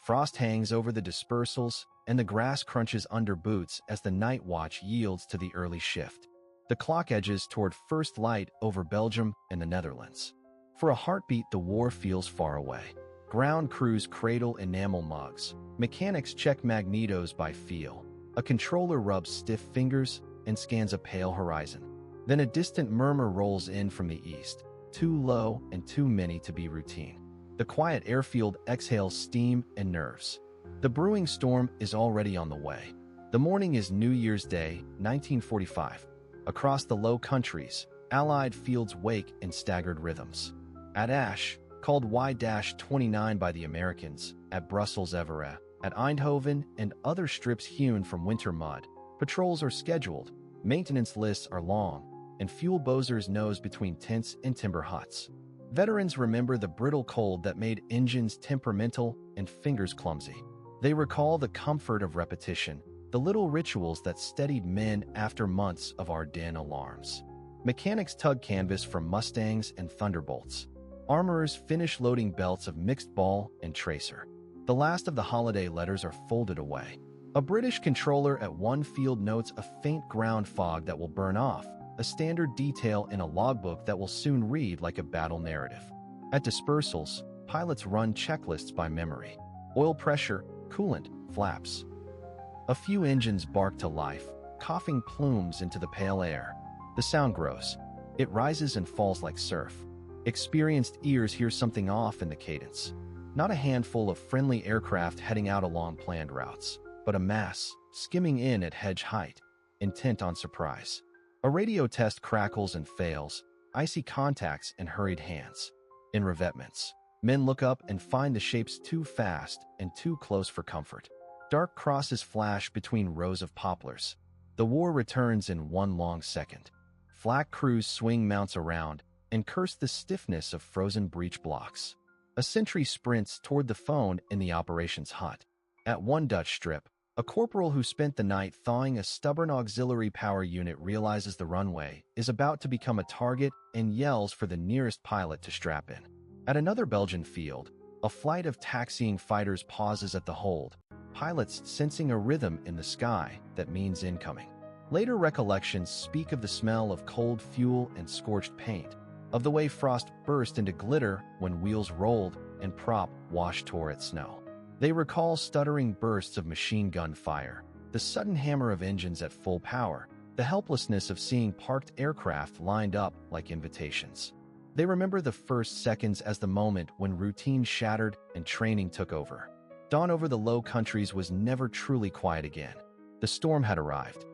Frost hangs over the dispersals, and the grass crunches under boots as the night watch yields to the early shift. The clock edges toward first light over Belgium and the Netherlands. For a heartbeat, the war feels far away. Ground crews cradle enamel mugs. Mechanics check magnetos by feel. A controller rubs stiff fingers and scans a pale horizon. Then a distant murmur rolls in from the east, too low and too many to be routine. The quiet airfield exhales steam and nerves. The brewing storm is already on the way. The morning is New Year's Day, 1945. Across the Low Countries, Allied fields wake in staggered rhythms. At Asch, called Y-29 by the Americans, at Brussels-Evere, at Eindhoven, and other strips hewn from winter mud, patrols are scheduled, maintenance lists are long, and fuel bozers nose between tents and timber huts. Veterans remember the brittle cold that made engines temperamental and fingers clumsy. They recall the comfort of repetition, the little rituals that steadied men after months of Ardennes alarms. Mechanics tug canvas from Mustangs and Thunderbolts. Armorers finish loading belts of mixed ball and tracer. The last of the holiday letters are folded away. A British controller at one field notes a faint ground fog that will burn off, a standard detail in a logbook that will soon read like a battle narrative. At dispersals, pilots run checklists by memory. Oil pressure, coolant, flaps. A few engines bark to life, coughing plumes into the pale air. The sound grows. It rises and falls like surf. Experienced ears hear something off in the cadence. Not a handful of friendly aircraft heading out along planned routes, but a mass, skimming in at hedge height, intent on surprise. A radio test crackles and fails, icy contacts and hurried hands. In revetments, men look up and find the shapes too fast and too close for comfort. Dark crosses flash between rows of poplars. The war returns in one long second. Flak crews swing mounts around and curse the stiffness of frozen breech blocks. A sentry sprints toward the phone in the operations hut. At one Dutch strip, a corporal who spent the night thawing a stubborn auxiliary power unit realizes the runway is about to become a target and yells for the nearest pilot to strap in. At another Belgian field, a flight of taxiing fighters pauses at the hold, pilots sensing a rhythm in the sky that means incoming. Later recollections speak of the smell of cold fuel and scorched paint, of the way frost burst into glitter when wheels rolled and prop washed tore at snow. They recall stuttering bursts of machine gun fire, the sudden hammer of engines at full power, the helplessness of seeing parked aircraft lined up like invitations. They remember the first seconds as the moment when routine shattered and training took over. Dawn over the Low Countries was never truly quiet again. The storm had arrived.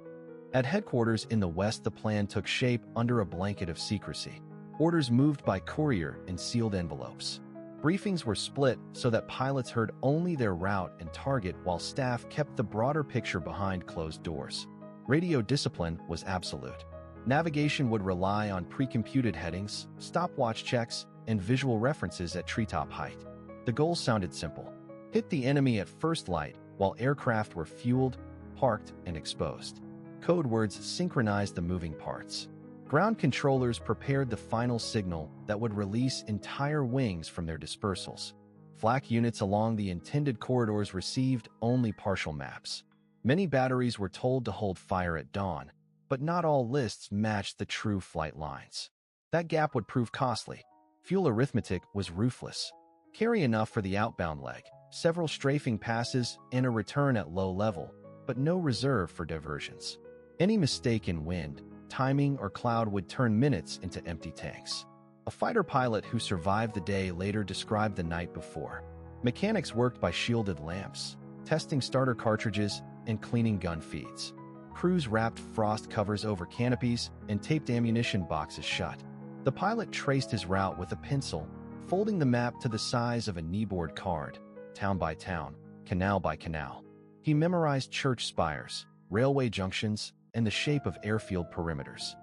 At headquarters in the west, the plan took shape under a blanket of secrecy. Orders moved by courier in sealed envelopes. Briefings were split so that pilots heard only their route and target while staff kept the broader picture behind closed doors. Radio discipline was absolute. Navigation would rely on pre-computed headings, stopwatch checks, and visual references at treetop height. The goal sounded simple. Hit the enemy at first light while aircraft were fueled, parked, and exposed. Code words synchronized the moving parts. Ground controllers prepared the final signal that would release entire wings from their dispersals. Flak units along the intended corridors received only partial maps. Many batteries were told to hold fire at dawn, but not all lists matched the true flight lines. That gap would prove costly. Fuel arithmetic was ruthless. Carry enough for the outbound leg, several strafing passes, and a return at low level, but no reserve for diversions. Any mistake in wind, timing, or cloud would turn minutes into empty tanks. A fighter pilot who survived the day later described the night before. Mechanics worked by shielded lamps, testing starter cartridges and cleaning gun feeds. Crews wrapped frost covers over canopies and taped ammunition boxes shut. The pilot traced his route with a pencil, folding the map to the size of a kneeboard card, town by town, canal by canal. He memorized church spires, railway junctions, and the shape of airfield perimeters.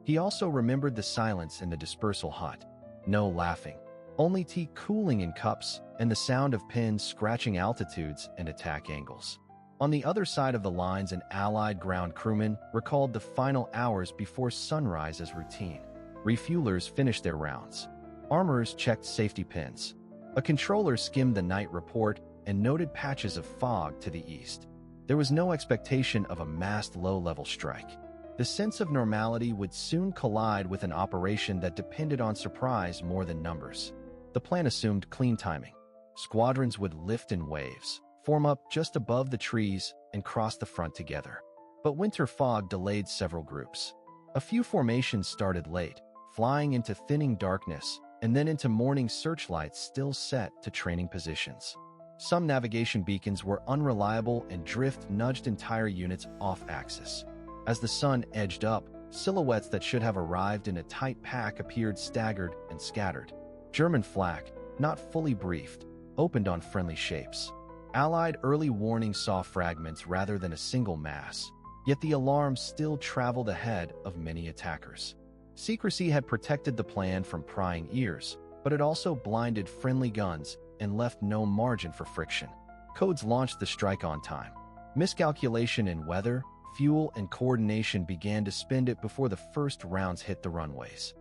He also remembered the silence in the dispersal hut. No laughing, only tea cooling in cups and the sound of pins scratching altitudes and attack angles. On the other side of the lines, an Allied ground crewman recalled the final hours before sunrise as routine. Refuelers finished their rounds. Armorers checked safety pins. A controller skimmed the night report, and noted patches of fog to the east. There was no expectation of a massed low-level strike. The sense of normality would soon collide with an operation that depended on surprise more than numbers. The plan assumed clean timing. Squadrons would lift in waves, form up just above the trees, and cross the front together. But winter fog delayed several groups. A few formations started late, flying into thinning darkness, and then into morning searchlights still set to training positions. Some navigation beacons were unreliable and drift nudged entire units off axis. As the sun edged up, silhouettes that should have arrived in a tight pack appeared staggered and scattered. German flak, not fully briefed, opened on friendly shapes. Allied early warnings saw fragments rather than a single mass, yet the alarm still traveled ahead of many attackers. Secrecy had protected the plan from prying ears, but it also blinded friendly guns and left no margin for friction. Codes launched the strike on time. Miscalculation in weather, fuel, and coordination began to spend it before the first rounds hit the runways.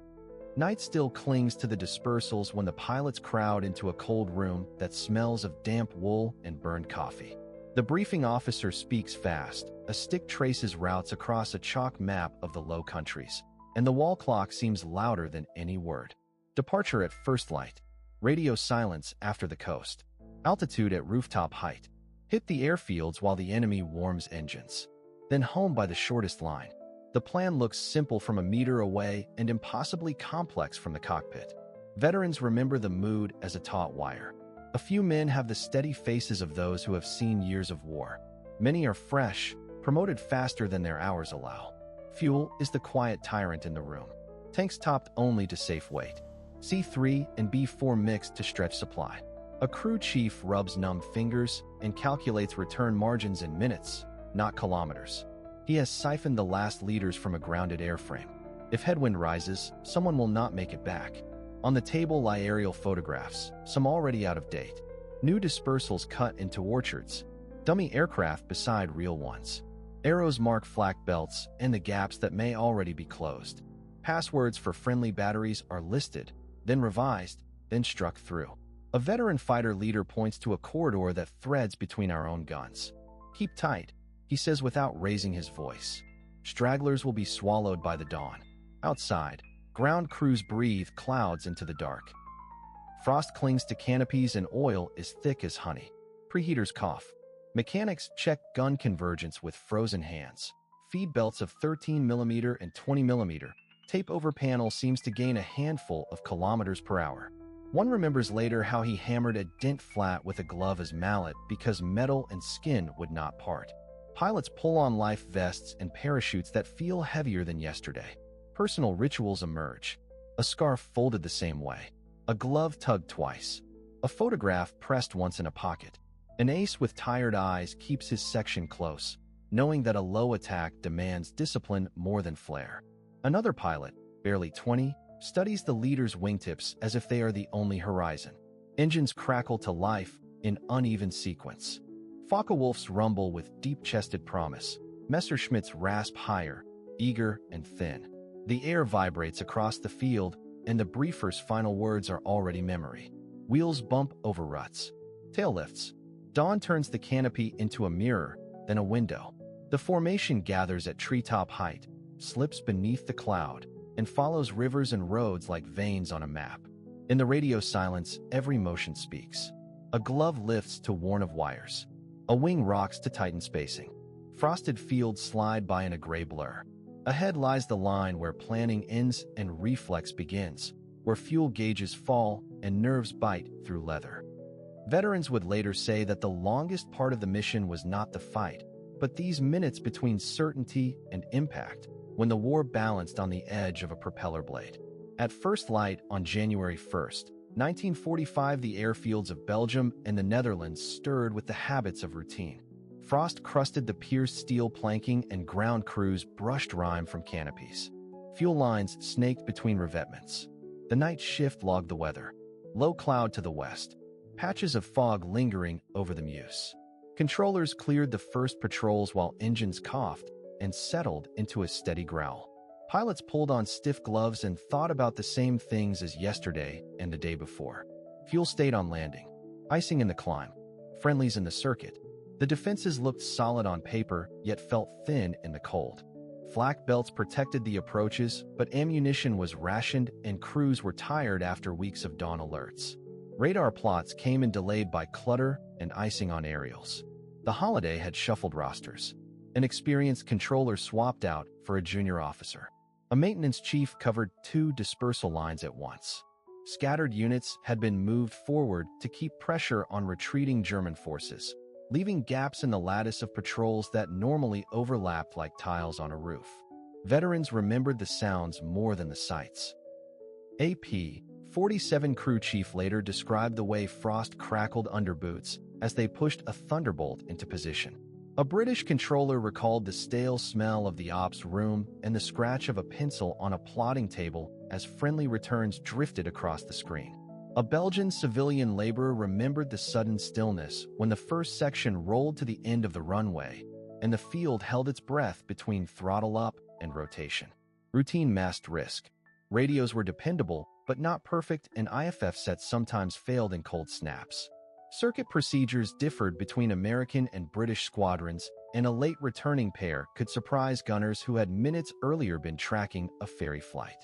Night still clings to the dispersals when the pilots crowd into a cold room that smells of damp wool and burned coffee. The briefing officer speaks fast. A stick traces routes across a chalk map of the Low Countries, and the wall clock seems louder than any word. Departure at first light. Radio silence after the coast. Altitude at rooftop height. Hit the airfields while the enemy warms engines. Then home by the shortest line. The plan looks simple from a meter away and impossibly complex from the cockpit. Veterans remember the mood as a taut wire. A few men have the steady faces of those who have seen years of war. Many are fresh, promoted faster than their hours allow. Fuel is the quiet tyrant in the room. Tanks topped only to safe weight. C3 and B4 mixed to stretch supply. A crew chief rubs numb fingers and calculates return margins in minutes, not kilometers. He has siphoned the last liters from a grounded airframe. If headwind rises, someone will not make it back. On the table lie aerial photographs, some already out of date. New dispersals cut into orchards. Dummy aircraft beside real ones. Arrows mark flak belts and the gaps that may already be closed. Passwords for friendly batteries are listed, then revised, then struck through. A veteran fighter leader points to a corridor that threads between our own guns. Keep tight, he says without raising his voice. Stragglers will be swallowed by the dawn. Outside, ground crews breathe clouds into the dark. Frost clings to canopies and oil is thick as honey. Preheaters cough. Mechanics check gun convergence with frozen hands. Feed belts of 13mm and 20mm. Tape over panel seems to gain a handful of kilometers per hour. One remembers later how he hammered a dent flat with a glove as mallet because metal and skin would not part. Pilots pull on life vests and parachutes that feel heavier than yesterday. Personal rituals emerge. A scarf folded the same way. A glove tugged twice. A photograph pressed once in a pocket. An ace with tired eyes keeps his section close, knowing that a low attack demands discipline more than flair. Another pilot, barely 20, studies the leader's wingtips as if they are the only horizon. Engines crackle to life in uneven sequence. Focke-Wulf's rumble with deep-chested promise. Messerschmitt's rasp higher, eager and thin. The air vibrates across the field, and the briefer's final words are already memory. Wheels bump over ruts. Tail lifts. Dawn turns the canopy into a mirror, then a window. The formation gathers at treetop height, slips beneath the cloud, and follows rivers and roads like veins on a map. In the radio silence, every motion speaks. A glove lifts to warn of wires. A wing rocks to tighten spacing. Frosted fields slide by in a gray blur. Ahead lies the line where planning ends and reflex begins, where fuel gauges fall and nerves bite through leather. Veterans would later say that the longest part of the mission was not the fight, but these minutes between certainty and impact, when the war balanced on the edge of a propeller blade. At first light on January 1st, 1945, the airfields of Belgium and the Netherlands stirred with the habits of routine. Frost crusted the pierced steel planking and ground crews brushed rime from canopies. Fuel lines snaked between revetments. The night shift logged the weather. Low cloud to the west. Patches of fog lingering over the Meuse. Controllers cleared the first patrols while engines coughed and settled into a steady growl. Pilots pulled on stiff gloves and thought about the same things as yesterday and the day before. Fuel stayed on landing. Icing in the climb. friendlies in the circuit. The defenses looked solid on paper, yet felt thin in the cold. Flak belts protected the approaches, but ammunition was rationed and crews were tired after weeks of dawn alerts. Radar plots came in delayed by clutter and icing on aerials. The holiday had shuffled rosters. An experienced controller swapped out for a junior officer. A maintenance chief covered 2 dispersal lines at once. Scattered units had been moved forward to keep pressure on retreating German forces, leaving gaps in the lattice of patrols that normally overlapped like tiles on a roof. Veterans remembered the sounds more than the sights. AP 47 crew chief later described the way frost crackled under boots as they pushed a thunderbolt into position. A British controller recalled the stale smell of the ops room and the scratch of a pencil on a plotting table as friendly returns drifted across the screen. A Belgian civilian laborer remembered the sudden stillness when the first section rolled to the end of the runway, and the field held its breath between throttle up and rotation. Routine masked risk. Radios were dependable, but not perfect, and IFF sets sometimes failed in cold snaps. Circuit procedures differed between American and British squadrons, and a late returning pair could surprise gunners who had minutes earlier been tracking a ferry flight.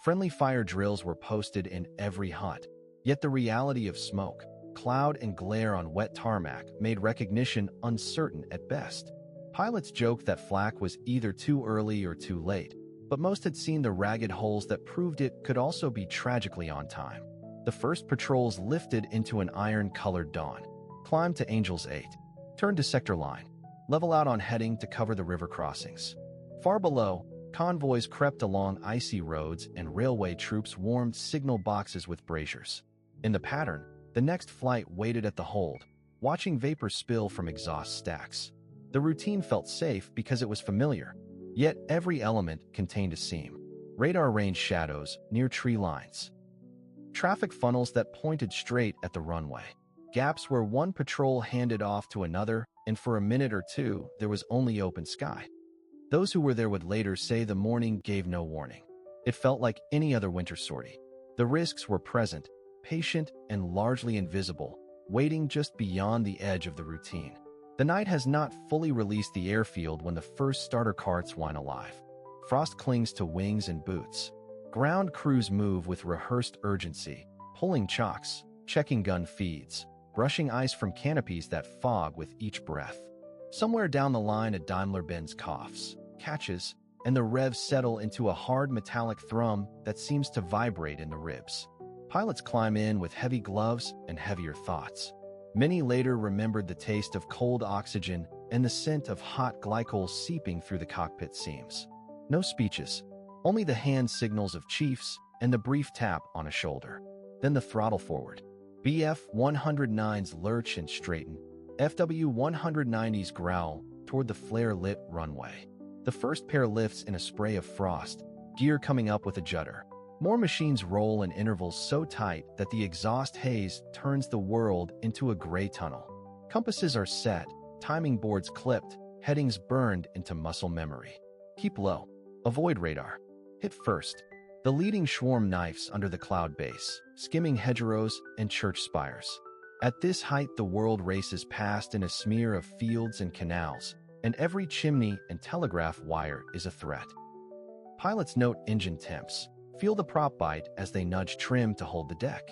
Friendly fire drills were posted in every hut, yet the reality of smoke, cloud, and glare on wet tarmac made recognition uncertain at best. Pilots joked that flak was either too early or too late, but most had seen the ragged holes that proved it could also be tragically on time. The first patrols lifted into an iron-colored dawn, climbed to Angels 8, turned to sector line, level out on heading to cover the river crossings. Far below, convoys crept along icy roads and railway troops warmed signal boxes with braziers. In the pattern, the next flight waited at the hold, watching vapor spill from exhaust stacks. The routine felt safe because it was familiar, yet every element contained a seam. Radar range shadows near tree lines. Traffic funnels that pointed straight at the runway. Gaps where one patrol handed off to another, and for a minute or two, there was only open sky. Those who were there would later say the morning gave no warning. It felt like any other winter sortie. The risks were present, patient, and largely invisible, waiting just beyond the edge of the routine. The night has not fully released the airfield when the first starter carts whine alive. Frost clings to wings and boots. Ground crews move with rehearsed urgency, pulling chocks, checking gun feeds, brushing ice from canopies that fog with each breath. Somewhere down the line, a Daimler-Benz coughs, catches, and the revs settle into a hard metallic thrum that seems to vibrate in the ribs. Pilots climb in with heavy gloves and heavier thoughts. Many later remembered the taste of cold oxygen and the scent of hot glycol seeping through the cockpit seams. No speeches, only the hand signals of chiefs and the brief tap on a shoulder. Then the throttle forward. BF-109s lurch and straighten. FW-190s growl toward the flare-lit runway. The first pair lifts in a spray of frost, gear coming up with a judder. More machines roll in intervals so tight that the exhaust haze turns the world into a gray tunnel. Compasses are set, timing boards clipped, headings burned into muscle memory. Keep low. Avoid radar. Hit first. The leading swarm knifes under the cloud base, skimming hedgerows and church spires. At this height, the world races past in a smear of fields and canals, and every chimney and telegraph wire is a threat. Pilots note engine temps, feel the prop bite as they nudge trim to hold the deck.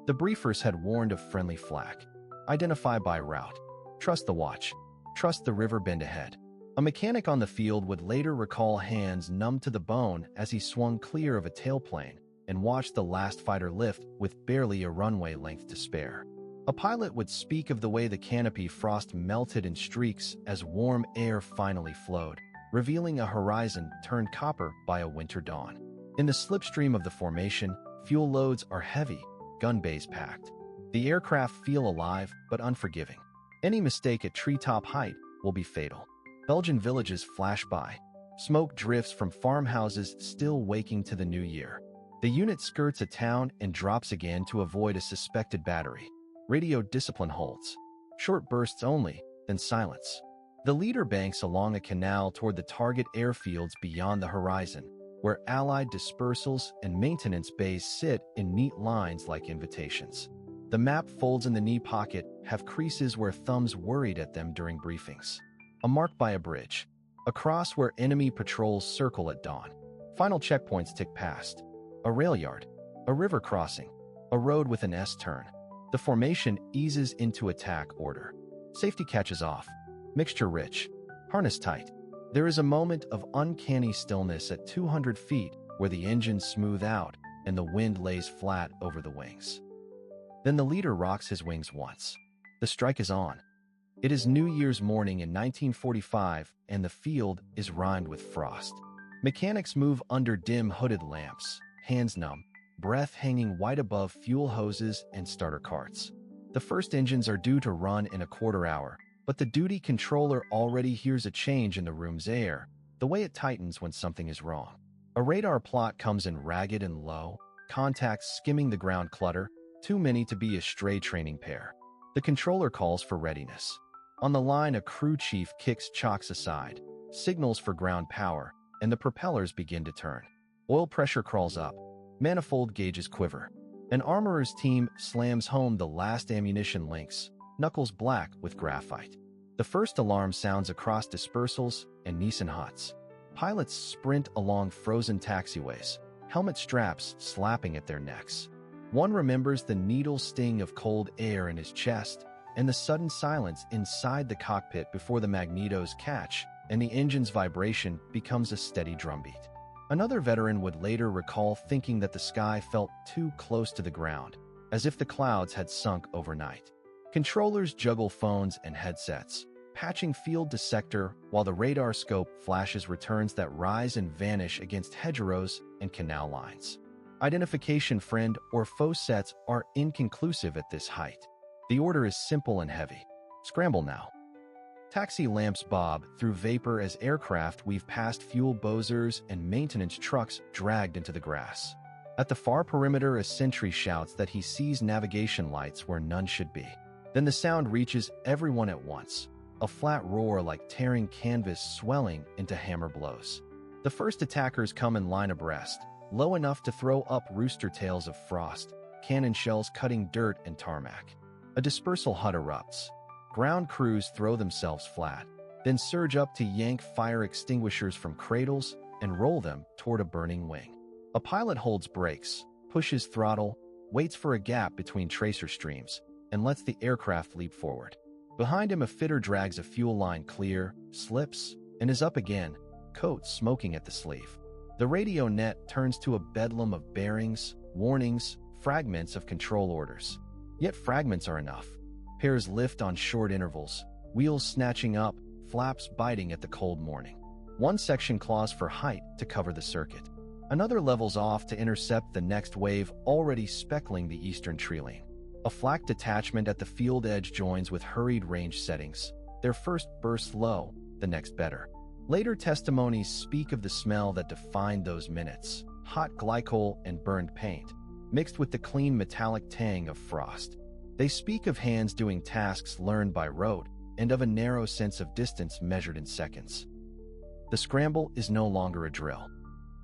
The briefers had warned of friendly flak. Identify by route. Trust the watch. Trust the river bend ahead. A mechanic on the field would later recall hands numb to the bone as he swung clear of a tailplane and watched the last fighter lift with barely a runway length to spare. A pilot would speak of the way the canopy frost melted in streaks as warm air finally flowed, revealing a horizon turned copper by a winter dawn. In the slipstream of the formation, fuel loads are heavy, gun bays packed. The aircraft feel alive but unforgiving. Any mistake at treetop height will be fatal. Belgian villages flash by. Smoke drifts from farmhouses still waking to the new year. The unit skirts a town and drops again to avoid a suspected battery. Radio discipline holds. Short bursts only, then silence. The leader banks along a canal toward the target airfields beyond the horizon, where Allied dispersals and maintenance bays sit in neat lines like invitations. The map folds in the knee pocket have creases where thumbs worried at them during briefings. A mark by a bridge. A cross where enemy patrols circle at dawn. Final checkpoints tick past. A rail yard. A river crossing. A road with an S-turn. The formation eases into attack order. Safety catches off. Mixture rich. Harness tight. There is a moment of uncanny stillness at 200 feet where the engines smooth out and the wind lays flat over the wings. Then the leader rocks his wings once. The strike is on. It is New Year's morning in 1945, and the field is rimed with frost. Mechanics move under dim hooded lamps, hands numb, breath hanging white above fuel hoses and starter carts. The first engines are due to run in a quarter hour, but the duty controller already hears a change in the room's air, the way it tightens when something is wrong. A radar plot comes in ragged and low, contacts skimming the ground clutter, too many to be a stray training pair. The controller calls for readiness. On the line, a crew chief kicks chocks aside, signals for ground power, and the propellers begin to turn. Oil pressure crawls up. Manifold gauges quiver. An armorer's team slams home the last ammunition links, knuckles black with graphite. The first alarm sounds across dispersals and Nissan huts. Pilots sprint along frozen taxiways, helmet straps slapping at their necks. One remembers the needle sting of cold air in his chest and the sudden silence inside the cockpit before the magnetos catch and the engine's vibration becomes a steady drumbeat. Another veteran would later recall thinking that the sky felt too close to the ground, as if the clouds had sunk overnight. Controllers juggle phones and headsets, patching field to sector while the radar scope flashes returns that rise and vanish against hedgerows and canal lines. Identification friend or foe sets are inconclusive at this height. The order is simple and heavy. Scramble now. Taxi lamps bob through vapor as aircraft weave past fuel bozers and maintenance trucks dragged into the grass. At the far perimeter, a sentry shouts that he sees navigation lights where none should be. Then the sound reaches everyone at once, a flat roar like tearing canvas swelling into hammer blows. The first attackers come in line abreast, low enough to throw up rooster tails of frost, cannon shells cutting dirt and tarmac. A dispersal hut erupts. Ground crews throw themselves flat, then surge up to yank fire extinguishers from cradles and roll them toward a burning wing. A pilot holds brakes, pushes throttle, waits for a gap between tracer streams, and lets the aircraft leap forward. Behind him, a fitter drags a fuel line clear, slips, and is up again, coat smoking at the sleeve. The radio net turns to a bedlam of bearings, warnings, fragments of control orders. Yet fragments are enough. Pairs lift on short intervals, wheels snatching up, flaps biting at the cold morning. One section claws for height to cover the circuit. Another levels off to intercept the next wave already speckling the eastern tree lane. A flak detachment at the field edge joins with hurried range settings. Their first burst low, the next better. Later testimonies speak of the smell that defined those minutes, hot glycol and burned paint, mixed with the clean metallic tang of frost. They speak of hands doing tasks learned by rote and of a narrow sense of distance measured in seconds. The scramble is no longer a drill.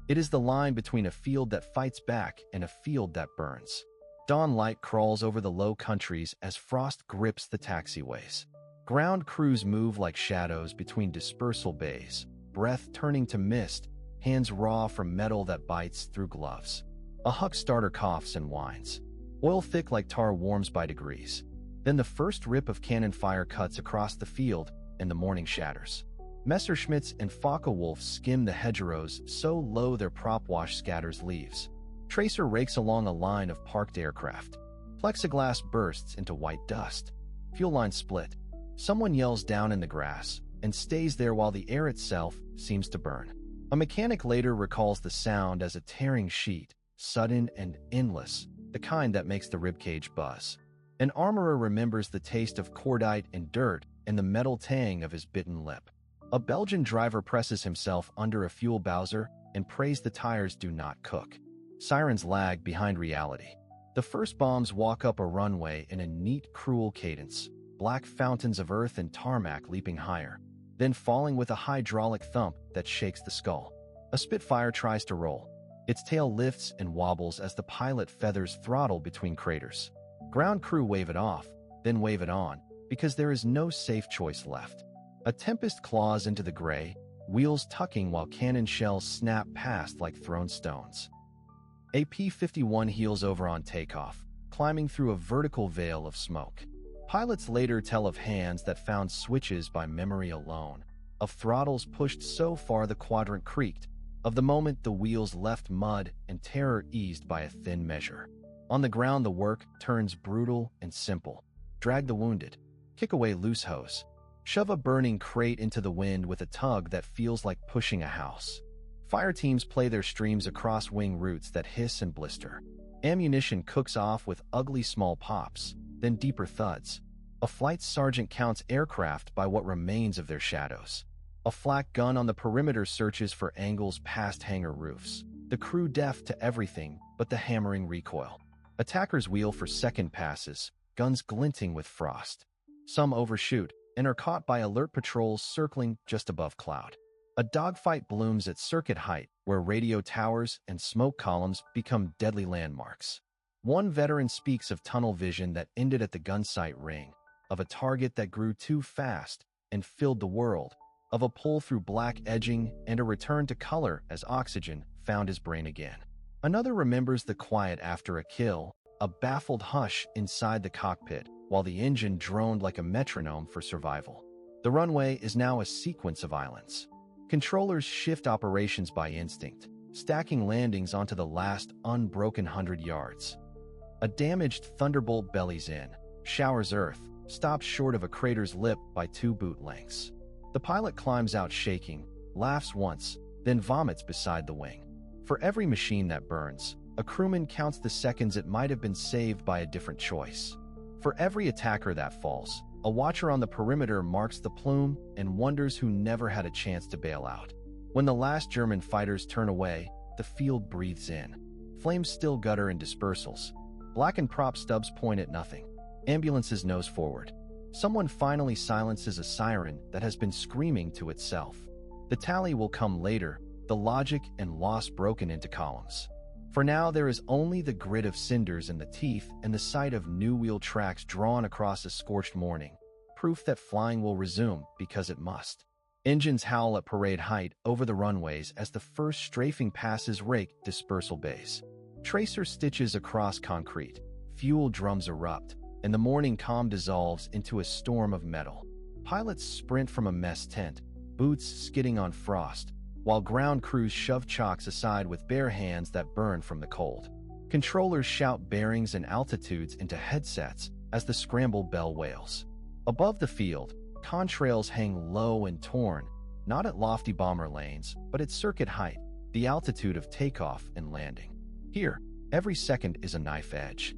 It is the line between a field that fights back and a field that burns. Dawn light crawls over the low countries as frost grips the taxiways. Ground crews move like shadows between dispersal bays, breath turning to mist, hands raw from metal that bites through gloves. A Huck starter coughs and whines. Oil thick like tar warms by degrees. Then the first rip of cannon fire cuts across the field, and the morning shatters. Messerschmitts and Focke-Wulfs skim the hedgerows so low their prop wash scatters leaves. Tracer rakes along a line of parked aircraft. Plexiglass bursts into white dust. Fuel lines split. Someone yells down in the grass and stays there while the air itself seems to burn. A mechanic later recalls the sound as a tearing sheet, sudden and endless, the kind that makes the ribcage buzz. An armorer remembers the taste of cordite and dirt and the metal tang of his bitten lip. A Belgian driver presses himself under a fuel bowser and prays the tires do not cook. Sirens lag behind reality. The first bombs walk up a runway in a neat, cruel cadence, black fountains of earth and tarmac leaping higher, then falling with a hydraulic thump that shakes the skull. A Spitfire tries to roll. Its tail lifts and wobbles as the pilot feathers throttle between craters. Ground crew wave it off, then wave it on, because there is no safe choice left. A tempest claws into the gray, wheels tucking while cannon shells snap past like thrown stones. A P-51 heels over on takeoff, climbing through a vertical veil of smoke. Pilots later tell of hands that found switches by memory alone, of throttles pushed so far the quadrant creaked, of the moment the wheels left mud and terror eased by a thin measure. On the ground, the work turns brutal and simple. Drag the wounded, kick away loose hose, shove a burning crate into the wind with a tug that feels like pushing a house. Fire teams play their streams across wing routes that hiss and blister. Ammunition cooks off with ugly small pops, then deeper thuds. A flight sergeant counts aircraft by what remains of their shadows. A flak gun on the perimeter searches for angles past hangar roofs. The crew deaf to everything but the hammering recoil. Attackers wheel for second passes, guns glinting with frost. Some overshoot and are caught by alert patrols circling just above cloud. A dogfight blooms at circuit height, where radio towers and smoke columns become deadly landmarks. One veteran speaks of tunnel vision that ended at the gunsight ring, of a target that grew too fast and filled the world, of a pull through black edging and a return to color as oxygen found his brain again. Another remembers the quiet after a kill, a baffled hush inside the cockpit, while the engine droned like a metronome for survival. The runway is now a sequence of islands. Controllers shift operations by instinct, stacking landings onto the last unbroken 100 yards. A damaged Thunderbolt bellies in, showers earth, stops short of a crater's lip by 2 boot lengths. The pilot climbs out shaking, laughs once, then vomits beside the wing. For every machine that burns, a crewman counts the seconds it might have been saved by a different choice. For every attacker that falls, a watcher on the perimeter marks the plume and wonders who never had a chance to bail out. When the last German fighters turn away, the field breathes in. Flames still gutter in dispersals. Blackened prop stubs point at nothing. Ambulances nose forward. Someone finally silences a siren that has been screaming to itself. The tally will come later, the logic and loss broken into columns. For now, there is only the grit of cinders in the teeth and the sight of new wheel tracks drawn across a scorched morning, proof that flying will resume because it must. Engines howl at parade height over the runways as the first strafing passes rake dispersal bays. Tracer stitches across concrete, fuel drums erupt, and the morning calm dissolves into a storm of metal. Pilots sprint from a mess tent, boots skidding on frost, while ground crews shove chocks aside with bare hands that burn from the cold. Controllers shout bearings and altitudes into headsets as the scramble bell wails. Above the field, contrails hang low and torn, not at lofty bomber lanes, but at circuit height, the altitude of takeoff and landing. Here, every second is a knife edge.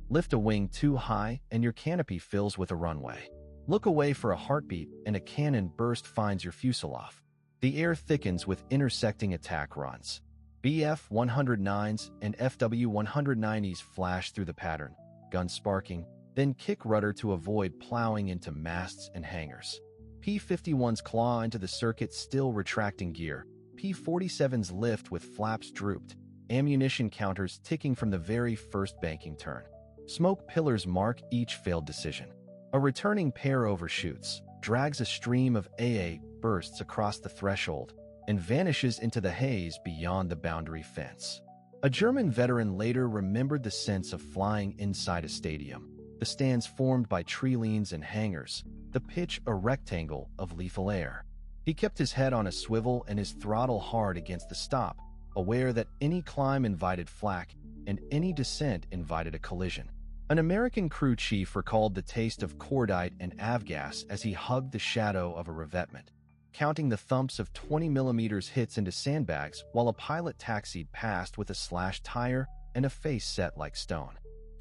Lift a wing too high and your canopy fills with a runway. Look away for a heartbeat and a cannon burst finds your fuselage. The air thickens with intersecting attack runs. BF-109s and FW-190s flash through the pattern, guns sparking, then kick rudder to avoid plowing into masts and hangars. P-51s claw into the circuit still retracting gear. P-47s lift with flaps drooped, ammunition counters ticking from the very first banking turn. Smoke pillars mark each failed decision. A returning pair overshoots, drags a stream of AA bursts across the threshold, and vanishes into the haze beyond the boundary fence. A German veteran later remembered the sense of flying inside a stadium, the stands formed by tree leans and hangars, the pitch a rectangle of lethal air. He kept his head on a swivel and his throttle hard against the stop, aware that any climb invited flak and any descent invited a collision. An American crew chief recalled the taste of cordite and avgas as he hugged the shadow of a revetment, counting the thumps of 20mm hits into sandbags while a pilot taxied past with a slashed tire and a face set like stone.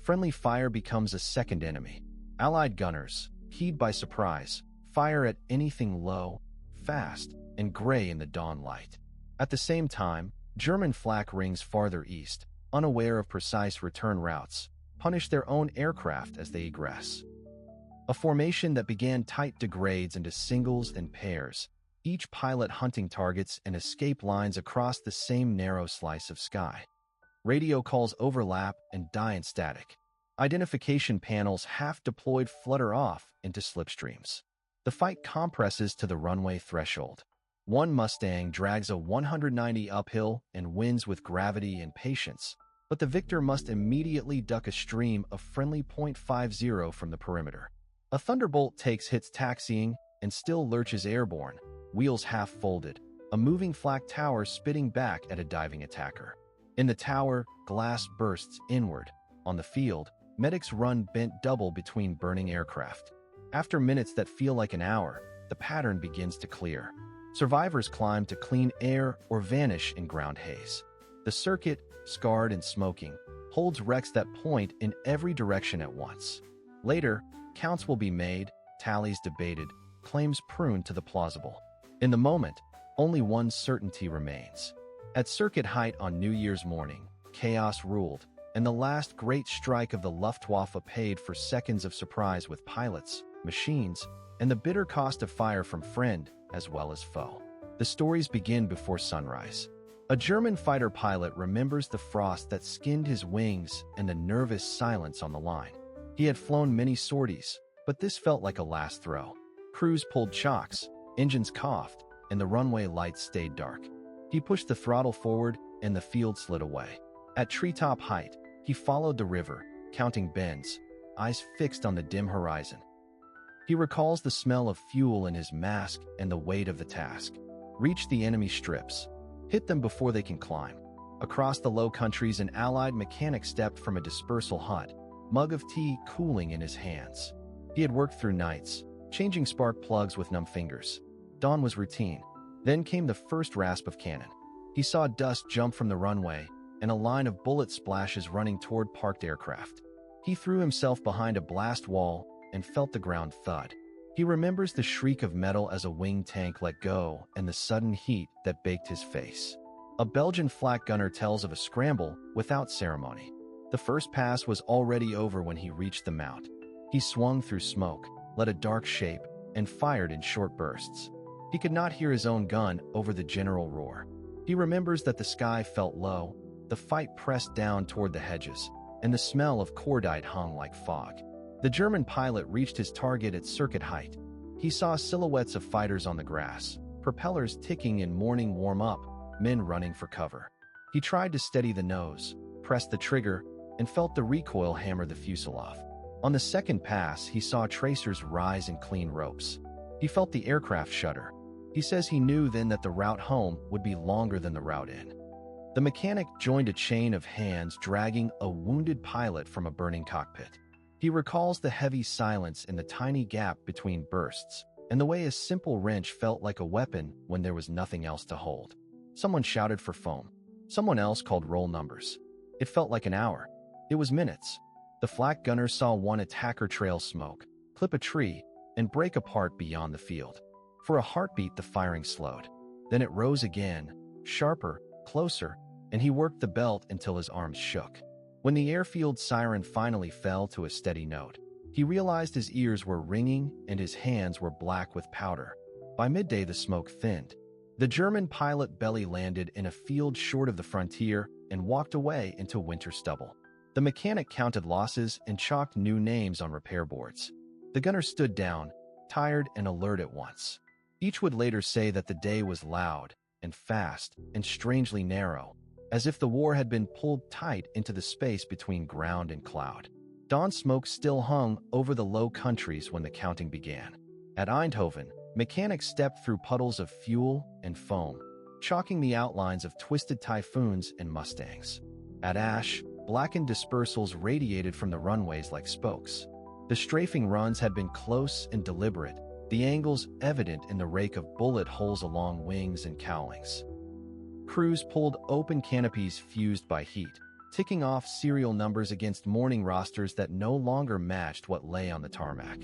Friendly fire becomes a second enemy. Allied gunners, keyed by surprise, fire at anything low, fast, and gray in the dawn light. At the same time, German flak rings farther east, unaware of precise return routes, punish their own aircraft as they egress. A formation that began tight degrades into singles and pairs, each pilot hunting targets and escape lines across the same narrow slice of sky. Radio calls overlap and die in static. Identification panels half deployed flutter off into slipstreams. The fight compresses to the runway threshold. One Mustang drags a 190 uphill and wins with gravity and patience, but the victor must immediately duck a stream of friendly .50 from the perimeter. A Thunderbolt takes hits taxiing and still lurches airborne, wheels half folded, a moving flak tower spitting back at a diving attacker. In the tower, glass bursts inward. On the field, medics run bent double between burning aircraft. After minutes that feel like an hour, the pattern begins to clear. Survivors climb to clean air or vanish in ground haze. The circuit, scarred and smoking, holds wrecks that point in every direction at once. Later, counts will be made, tallies debated, claims pruned to the plausible. In the moment, only one certainty remains. At circuit height on New Year's morning, chaos ruled, and the last great strike of the Luftwaffe paid for seconds of surprise with pilots, machines, and the bitter cost of fire from friend as well as foe. The stories begin before sunrise. A German fighter pilot remembers the frost that skinned his wings and the nervous silence on the line. He had flown many sorties, but this felt like a last throw. Crews pulled chocks, engines coughed, and the runway lights stayed dark. He pushed the throttle forward, and the field slid away. At treetop height, he followed the river, counting bends, eyes fixed on the dim horizon. He recalls the smell of fuel in his mask and the weight of the task. Reach the enemy strips. Hit them before they can climb. Across the low countries, an Allied mechanic stepped from a dispersal hut, mug of tea cooling in his hands. He had worked through nights, changing spark plugs with numb fingers. Dawn was routine. Then came the first rasp of cannon. He saw dust jump from the runway and a line of bullet splashes running toward parked aircraft. He threw himself behind a blast wall and felt the ground thud. He remembers the shriek of metal as a wing tank let go and the sudden heat that baked his face. A Belgian flak gunner tells of a scramble without ceremony. The first pass was already over when he reached the mount. He swung through smoke, let a dark shape, and fired in short bursts. He could not hear his own gun over the general roar. He remembers that the sky felt low, the fight pressed down toward the hedges, and the smell of cordite hung like fog. The German pilot reached his target at circuit height. He saw silhouettes of fighters on the grass, propellers ticking in morning warm-up, men running for cover. He tried to steady the nose, pressed the trigger, and felt the recoil hammer the fuselage. On the second pass, he saw tracers rise and clean ropes. He felt the aircraft shudder. He says he knew then that the route home would be longer than the route in. The mechanic joined a chain of hands dragging a wounded pilot from a burning cockpit. He recalls the heavy silence in the tiny gap between bursts, and the way a simple wrench felt like a weapon when there was nothing else to hold. Someone shouted for foam. Someone else called roll numbers. It felt like an hour. It was minutes. The flak gunner saw one attacker trail smoke, clip a tree, and break apart beyond the field. For a heartbeat, the firing slowed. Then it rose again, sharper, closer, and he worked the belt until his arms shook. When the airfield siren finally fell to a steady note, he realized his ears were ringing and his hands were black with powder. By midday, the smoke thinned. The German pilot belly landed in a field short of the frontier and walked away into winter stubble. The mechanic counted losses and chalked new names on repair boards. The gunner stood down, tired and alert at once. Each would later say that the day was loud and fast and strangely narrow, as if the war had been pulled tight into the space between ground and cloud. Dawn smoke still hung over the Low Countries when the counting began. At Eindhoven, mechanics stepped through puddles of fuel and foam, chalking the outlines of twisted Typhoons and Mustangs. At Ash, blackened dispersals radiated from the runways like spokes. The strafing runs had been close and deliberate, the angles evident in the rake of bullet holes along wings and cowlings. Crews pulled open canopies fused by heat, ticking off serial numbers against morning rosters that no longer matched what lay on the tarmac.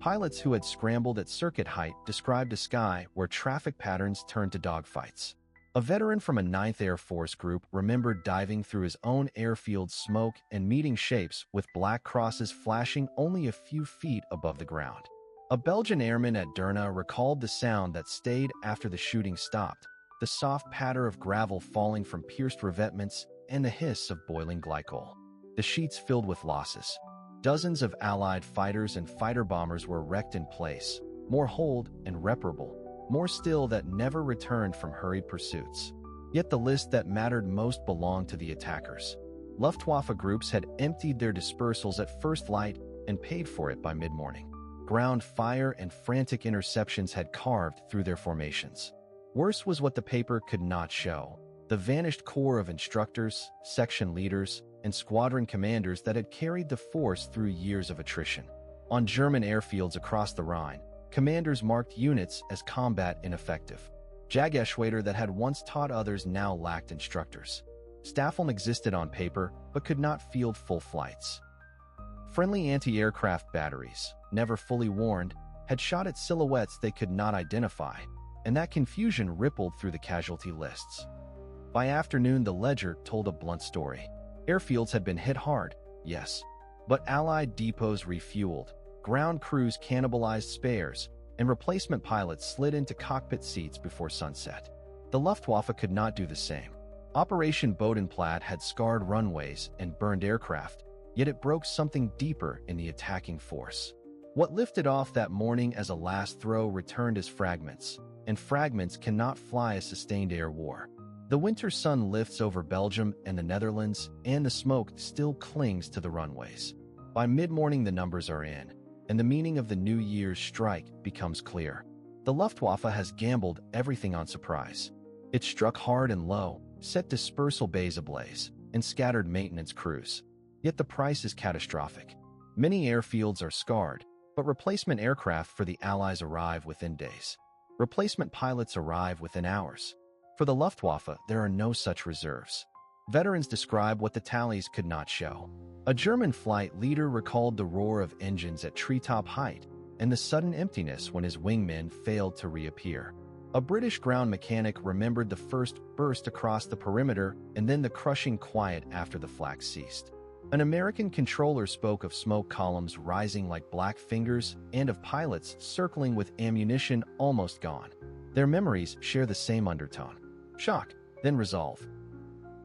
Pilots who had scrambled at circuit height described a sky where traffic patterns turned to dogfights. A veteran from a 9th Air Force group remembered diving through his own airfield smoke and meeting shapes with black crosses flashing only a few feet above the ground. A Belgian airman at Derna recalled the sound that stayed after the shooting stopped, the soft patter of gravel falling from pierced revetments and the hiss of boiling glycol. The sheets filled with losses. Dozens of Allied fighters and fighter bombers were wrecked in place, more whole and reparable, more still that never returned from hurried pursuits. Yet the list that mattered most belonged to the attackers. Luftwaffe groups had emptied their dispersals at first light and paid for it by mid-morning. Ground fire and frantic interceptions had carved through their formations. Worse was what the paper could not show: the vanished corps of instructors, section leaders, and squadron commanders that had carried the force through years of attrition. On German airfields across the Rhine, commanders marked units as combat ineffective. Jahrgeschwader that had once taught others now lacked instructors. Staffeln existed on paper, but could not field full flights. Friendly anti-aircraft batteries, never fully warned, had shot at silhouettes they could not identify, and that confusion rippled through the casualty lists. By afternoon, the ledger told a blunt story. Airfields had been hit hard, yes, but Allied depots refueled, ground crews cannibalized spares, and replacement pilots slid into cockpit seats before sunset. The Luftwaffe could not do the same. Operation Bodenplatte had scarred runways and burned aircraft, yet it broke something deeper in the attacking force. What lifted off that morning as a last throw returned as fragments, and fragments cannot fly a sustained air war. The winter sun lifts over Belgium and the Netherlands, and the smoke still clings to the runways. By mid-morning, the numbers are in, and the meaning of the New Year's strike becomes clear. The Luftwaffe has gambled everything on surprise. It struck hard and low, set dispersal bays ablaze, and scattered maintenance crews. Yet the price is catastrophic. Many airfields are scarred, but replacement aircraft for the Allies arrive within days. Replacement pilots arrive within hours. For the Luftwaffe, there are no such reserves. Veterans describe what the tallies could not show. A German flight leader recalled the roar of engines at treetop height and the sudden emptiness when his wingmen failed to reappear. A British ground mechanic remembered the first burst across the perimeter and then the crushing quiet after the flak ceased. An American controller spoke of smoke columns rising like black fingers and of pilots circling with ammunition almost gone. Their memories share the same undertone. Shock, then resolve.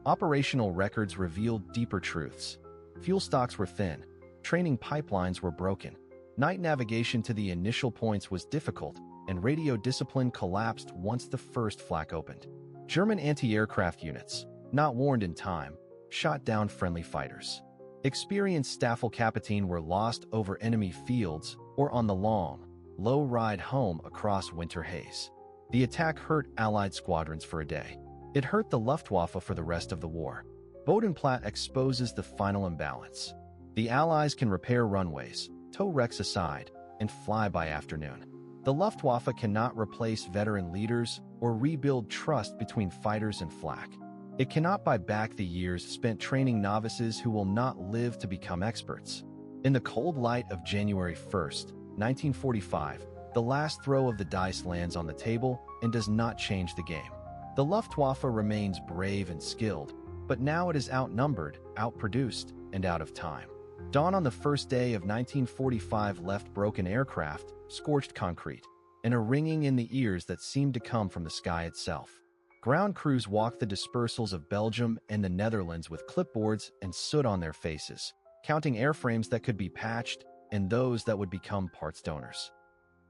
Operational records revealed deeper truths. Fuel stocks were thin. Training pipelines were broken. Night navigation to the initial points was difficult, and radio discipline collapsed once the first flak opened. German anti-aircraft units, not warned in time, shot down friendly fighters. Experienced Staffelkapitän were lost over enemy fields or on the long, low ride home across winter haze. The attack hurt Allied squadrons for a day. It hurt the Luftwaffe for the rest of the war. Bodenplatte exposes the final imbalance. The Allies can repair runways, tow wrecks aside, and fly by afternoon. The Luftwaffe cannot replace veteran leaders or rebuild trust between fighters and flak. It cannot buy back the years spent training novices who will not live to become experts. In the cold light of January 1st, 1945, the last throw of the dice lands on the table and does not change the game. The Luftwaffe remains brave and skilled, but now it is outnumbered, outproduced, and out of time. Dawn on the first day of 1945 left broken aircraft, scorched concrete, and a ringing in the ears that seemed to come from the sky itself. Ground crews walked the dispersals of Belgium and the Netherlands with clipboards and soot on their faces, counting airframes that could be patched and those that would become parts donors.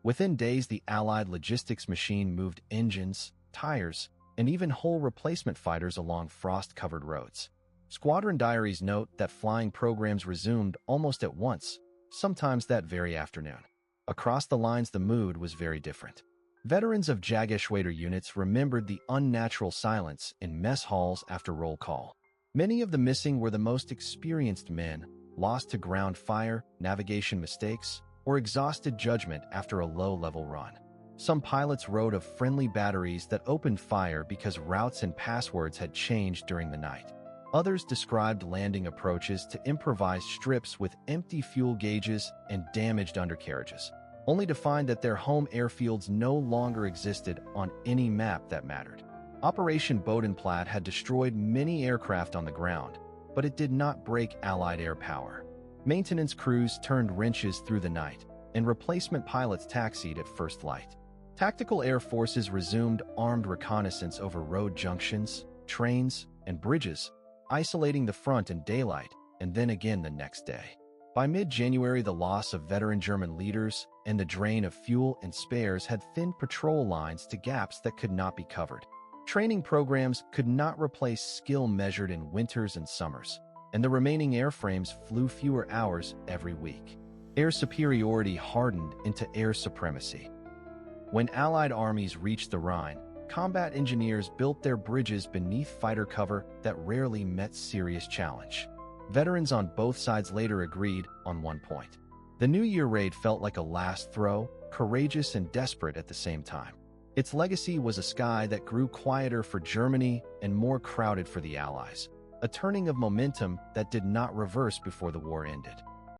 Within days, the Allied logistics machine moved engines, tires, and even whole replacement fighters along frost-covered roads. Squadron diaries note that flying programs resumed almost at once, sometimes that very afternoon. Across the lines, the mood was very different. Veterans of Jahrgeschwader units remembered the unnatural silence in mess halls after roll call. Many of the missing were the most experienced men, lost to ground fire, navigation mistakes, or exhausted judgment after a low-level run. Some pilots wrote of friendly batteries that opened fire because routes and passwords had changed during the night. Others described landing approaches to improvised strips with empty fuel gauges and damaged undercarriages, only to find that their home airfields no longer existed on any map that mattered. Operation Bodenplatte had destroyed many aircraft on the ground, but it did not break Allied air power. Maintenance crews turned wrenches through the night, and replacement pilots taxied at first light. Tactical air forces resumed armed reconnaissance over road junctions, trains, and bridges, isolating the front in daylight, and then again the next day. By mid-January, the loss of veteran German leaders and the drain of fuel and spares had thinned patrol lines to gaps that could not be covered. Training programs could not replace skill measured in winters and summers, and the remaining airframes flew fewer hours every week. Air superiority hardened into air supremacy. When Allied armies reached the Rhine, combat engineers built their bridges beneath fighter cover that rarely met serious challenge. Veterans on both sides later agreed on one point. The New Year raid felt like a last throw, courageous and desperate at the same time. Its legacy was a sky that grew quieter for Germany and more crowded for the Allies, a turning of momentum that did not reverse before the war ended.